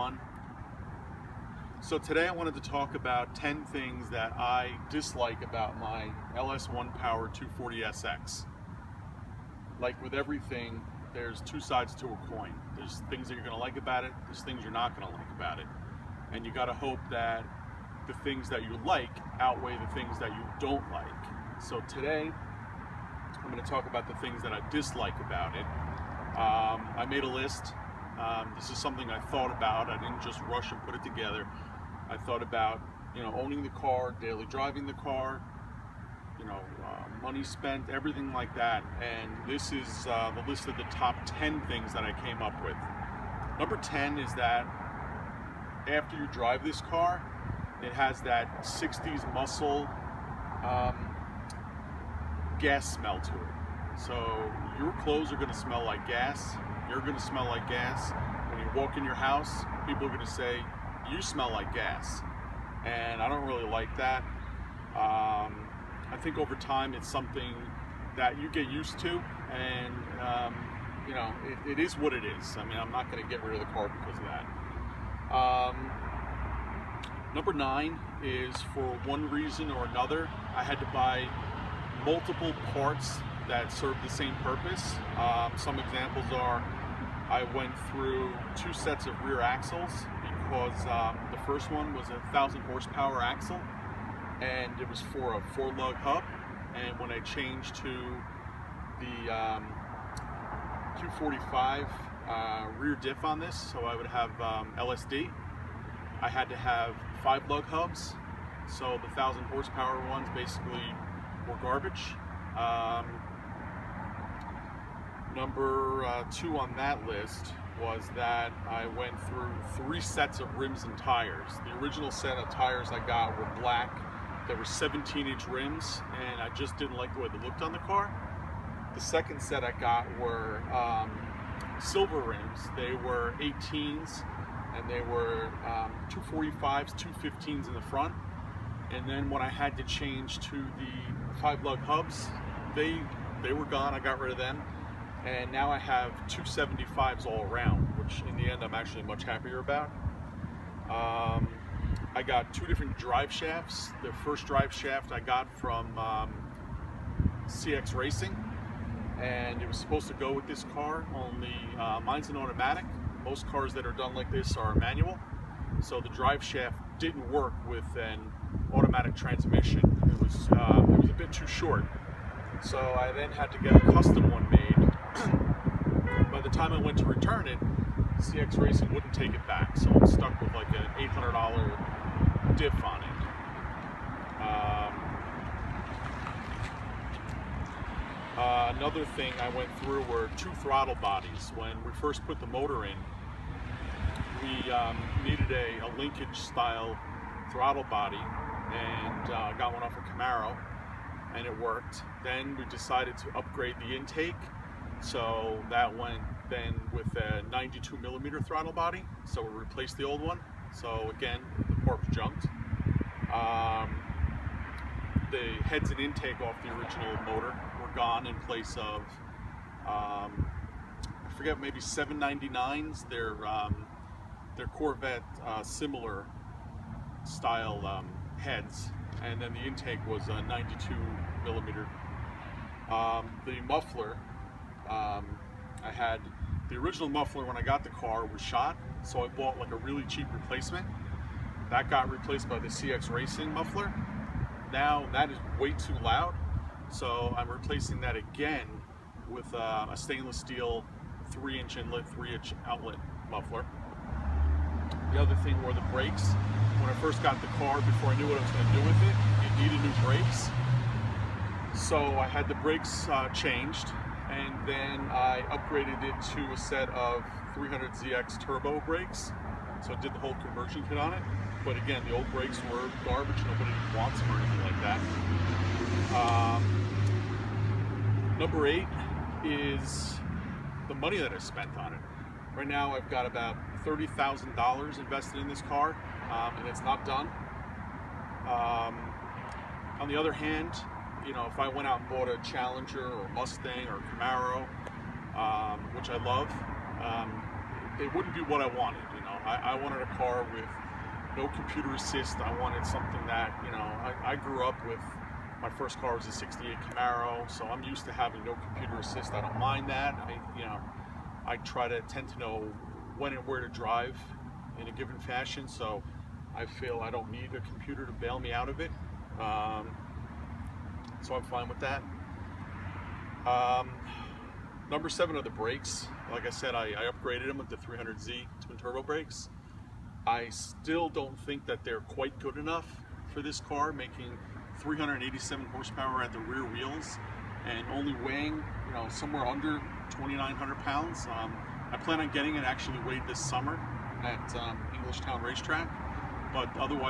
On. So today I wanted to talk about 10 things that I dislike about my LS1 Power 240SX. Like with everything, there's two sides to a coin. There's things that you're going to like about it, there's things you're not going to like about it. And you got to hope that the things that you like outweigh the things that you don't like. So today I'm going to talk about the things that I dislike about it. I made a list. This is something I thought about. I didn't just rush and put it together. I thought about, owning the car, daily driving the car, money spent, everything like that. And this is the list of the top 10 things that I came up with. Number 10 is that after you drive this car, it has that 60s muscle gas smell to it. So your clothes are going to smell like gas. You're going to smell like gas. When you walk in your house, people are going to say, you smell like gas. And I don't really like that. I think over time it's something that you get used to, and it is what it is. I mean, I'm not going to get rid of the car because of that. Number 9 is, for one reason or another, I had to buy multiple parts that serve the same purpose. Some examples are, I went through 2 sets of rear axles because the first one was a 1,000 horsepower axle, and it was for a 4-lug hub. And when I changed to the 245 rear diff on this, so I would have LSD, I had to have 5-lug hubs. So the 1,000 horsepower ones basically were garbage. Number 2 on that list was that I went through 3 sets of rims and tires. The original set of tires I got were black. They were 17-inch rims, and I just didn't like the way they looked on the car. The second set I got were silver rims. They were 18s, and they were 245s, 215s in the front. And then when I had to change to the 5-lug hubs, they were gone. I got rid of them. And now I have 275s all around, which in the end I'm actually much happier about. I got 2 different drive shafts. The first drive shaft I got from CX Racing, and it was supposed to go with this car, only mine's an automatic. Most cars that are done like this are manual. So the drive shaft didn't work with an automatic transmission. It was a bit too short. So I then had to get a custom one made. By the time I went to return it, CX Racing wouldn't take it back, so I'm stuck with like an $800 diff on it. Another thing I went through were 2 throttle bodies. When we first put the motor in, we needed a linkage style throttle body, and got one off a Camaro, and it worked. Then we decided to upgrade the intake, so that went then with a 92mm throttle body, so we replaced the old one. So again, the part was junked. The heads and intake off the original motor were gone in place of I forget, maybe 799s. They're Corvette similar style heads, and then the intake was a 92mm. The muffler, I had the original muffler when I got the car was shot, so I bought like a really cheap replacement. That got replaced by the CX Racing muffler. Now that is way too loud, so I'm replacing that again with a stainless steel 3-inch inlet, 3-inch outlet muffler. The other thing were the brakes. When I first got the car, before I knew what I was going to do with it, it needed new brakes. So I had the brakes changed, and then I upgraded it to a set of 300ZX turbo brakes. So I did the whole conversion kit on it. But again, the old brakes were garbage. Nobody wants them or anything like that. Number 8 is the money that I spent on it. Right now I've got about $30,000 invested in this car, and it's not done. On the other hand, if I went out and bought a Challenger or Mustang or Camaro, which I love, it wouldn't be what I wanted. I wanted a car with no computer assist. I wanted something that, you know, I grew up with, my first car was a 68 Camaro, so I'm used to having no computer assist. I don't mind that. I try to tend to know when and where to drive in a given fashion, so I feel I don't need a computer to bail me out of it. So I'm fine with that. Number 7 are the brakes. Like I said, I upgraded them with the 300Z twin turbo brakes. I still don't think that they're quite good enough for this car, making 387 horsepower at the rear wheels and only weighing, you know, somewhere under 2,900 pounds. I plan on getting it actually weighed this summer at Englishtown Racetrack, but otherwise